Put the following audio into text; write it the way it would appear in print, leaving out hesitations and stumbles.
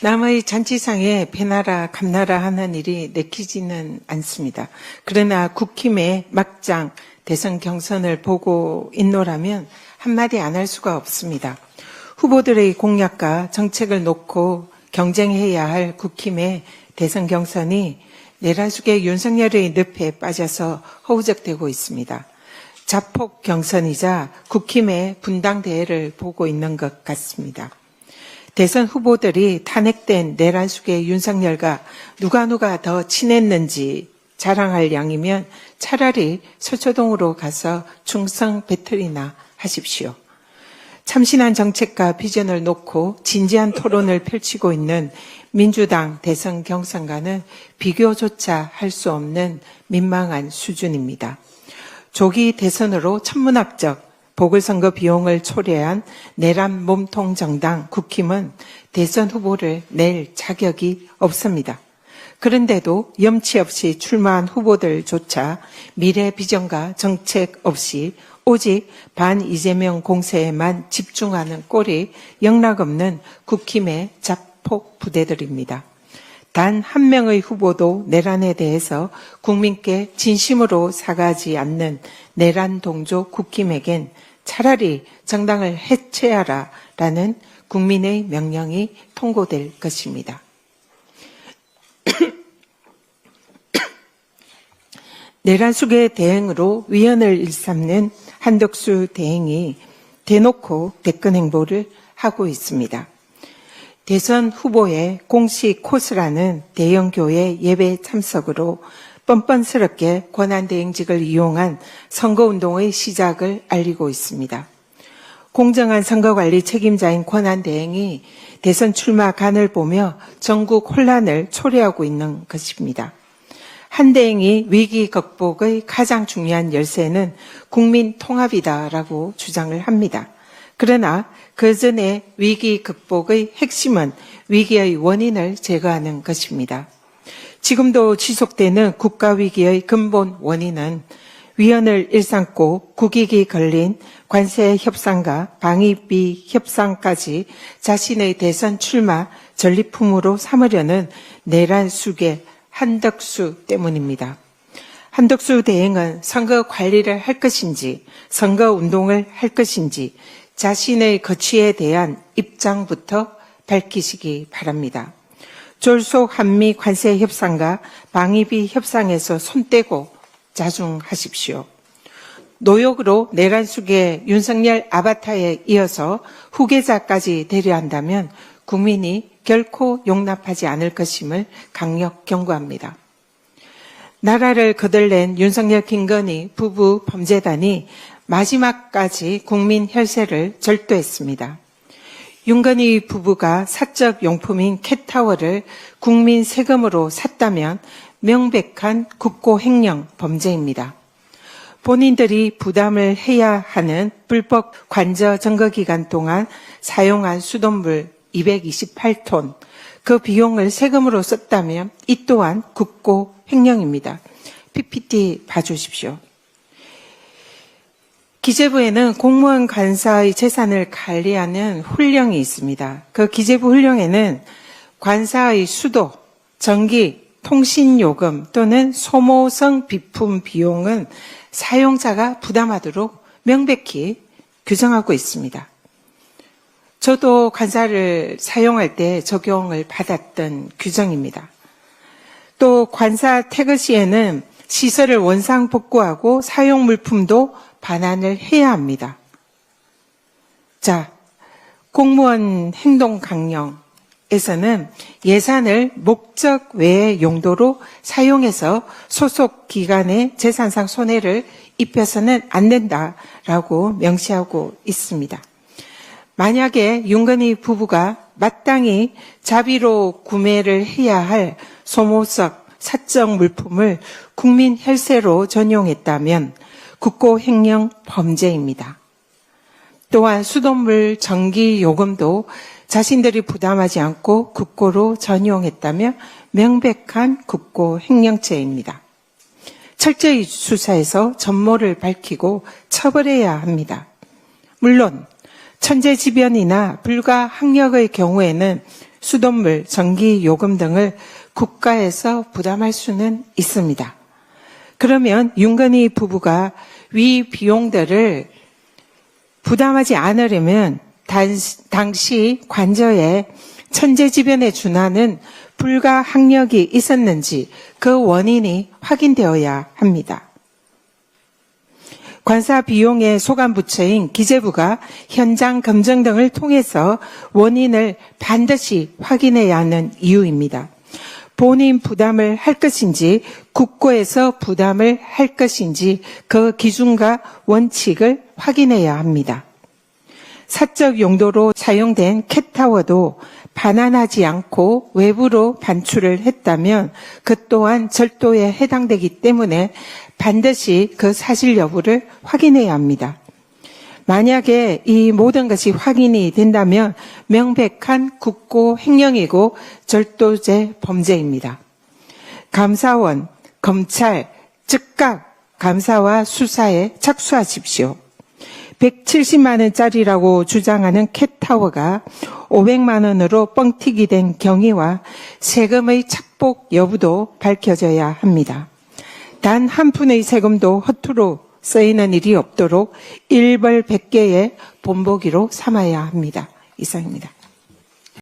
남의 잔치상에 배나라 감나라 하는 일이 내키지는 않습니다. 그러나 국힘의 막장 대선 경선을 보고 있노라면 한마디 안 할 수가 없습니다. 후보들의 공약과 정책을 놓고 경쟁해야 할 국힘의 대선 경선이 내란숙의 윤석열의 늪에 빠져서 허우적대고 있습니다. 자폭 경선이자 국힘의 분당대회를 보고 있는 것 같습니다. 대선 후보들이 탄핵된 내란숙의 윤석열과 누가 더 친했는지 자랑할 양이면 차라리 서초동으로 가서 충성 배틀이나 하십시오. 참신한 정책과 비전을 놓고 진지한 토론을 펼치고 있는 민주당 대선 경선과는 비교조차 할 수 없는 민망한 수준입니다. 조기 대선으로 천문학적 보궐선거 비용을 초래한 내란 몸통 정당 국힘은 대선 후보를 낼 자격이 없습니다. 그런데도 염치 없이 출마한 후보들조차 미래 비전과 정책 없이 오직 반 이재명 공세에만 집중하는 꼴이 영락없는 국힘의 자폭 부대들입니다. 단 한 명의 후보도 내란에 대해서 국민께 진심으로 사과하지 않는 내란 동조 국힘에겐 차라리 정당을 해체하라라는 국민의 명령이 통고될 것입니다. 내란숙의 대행으로 위헌을 일삼는 한덕수 대행이 대놓고 대권 행보를 하고 있습니다. 대선 후보의 공식 코스라는 대형교회 예배 참석으로 뻔뻔스럽게 권한대행직을 이용한 선거운동의 시작을 알리고 있습니다. 공정한 선거관리 책임자인 권한대행이 대선 출마 간을 보며 전국 혼란을 초래하고 있는 것입니다. 한 대행이 위기 극복의 가장 중요한 열쇠는 국민 통합이다라고 주장을 합니다. 그러나 그 전에 위기 극복의 핵심은 위기의 원인을 제거하는 것입니다. 지금도 지속되는 국가위기의 근본 원인은 위헌을 일삼고 국익이 걸린 관세 협상과 방위비 협상까지 자신의 대선 출마 전리품으로 삼으려는 내란숙의 한덕수 때문입니다. 한덕수 대행은 선거 관리를 할 것인지 선거 운동을 할 것인지 자신의 거취에 대한 입장부터 밝히시기 바랍니다. 졸속 한미 관세 협상과 방위비 협상에서 손 떼고 자중하십시오. 노역으로 내란숙의 윤석열 아바타에 이어서 후계자까지 되려 한다면 국민이 결코 용납하지 않을 것임을 강력 경고합니다. 나라를 거들낸 윤석열 김건희 부부 범죄단이 마지막까지 국민 혈세를 절도했습니다. 윤건희 부부가 사적 용품인 캣타워를 국민 세금으로 샀다면 명백한 국고 횡령 범죄입니다. 본인들이 부담을 해야 하는 불법 관저 점거 기간 동안 사용한 수돗물 228톤, 그 비용을 세금으로 썼다면 이 또한 국고 횡령입니다. PPT 봐주십시오. 기재부에는 공무원 관사의 재산을 관리하는 훈령이 있습니다. 그 기재부 훈령에는 관사의 수도, 전기, 통신요금 또는 소모성 비품 비용은 사용자가 부담하도록 명백히 규정하고 있습니다. 저도 관사를 사용할 때 적용을 받았던 규정입니다. 또 관사 태거 시에는 시설을 원상 복구하고 사용 물품도 반환을 해야 합니다. 자, 공무원 행동 강령에서는 예산을 목적 외의 용도로 사용해서 소속 기관의 재산상 손해를 입혀서는 안 된다라고 명시하고 있습니다. 만약에 윤건희 부부가 마땅히 자비로 구매를 해야 할 소모성 사적 물품을 국민 혈세로 전용했다면 국고 횡령 범죄입니다. 또한 수돗물, 전기 요금도 자신들이 부담하지 않고 국고로 전용했다면 명백한 국고 횡령죄입니다. 철저히 수사해서 전모를 밝히고 처벌해야 합니다. 물론 천재지변이나 불가항력의 경우에는 수돗물, 전기, 요금 등을 국가에서 부담할 수는 있습니다. 그러면 윤건희 부부가 위 비용들을 부담하지 않으려면 당시 관저에 천재지변에 준하는 불가항력이 있었는지 그 원인이 확인되어야 합니다. 관사 비용의 소관부처인 기재부가 현장 검증 등을 통해서 원인을 반드시 확인해야 하는 이유입니다. 본인 부담을 할 것인지 국고에서 부담을 할 것인지 그 기준과 원칙을 확인해야 합니다. 사적 용도로 사용된 캣타워도 반환하지 않고 외부로 반출을 했다면 그 또한 절도에 해당되기 때문에 반드시 그 사실 여부를 확인해야 합니다. 만약에 이 모든 것이 확인이 된다면 명백한 국고 횡령이고 절도죄 범죄입니다. 감사원, 검찰 즉각 감사와 수사에 착수하십시오. 170만 원짜리라고 주장하는 캣타워가 500만 원으로 뻥튀기 된 경위와 세금의 착복 여부도 밝혀져야 합니다. 단 한 푼의 세금도 허투루 쓰이는 일이 없도록 일벌백계의 본보기로 삼아야 합니다. 이상입니다.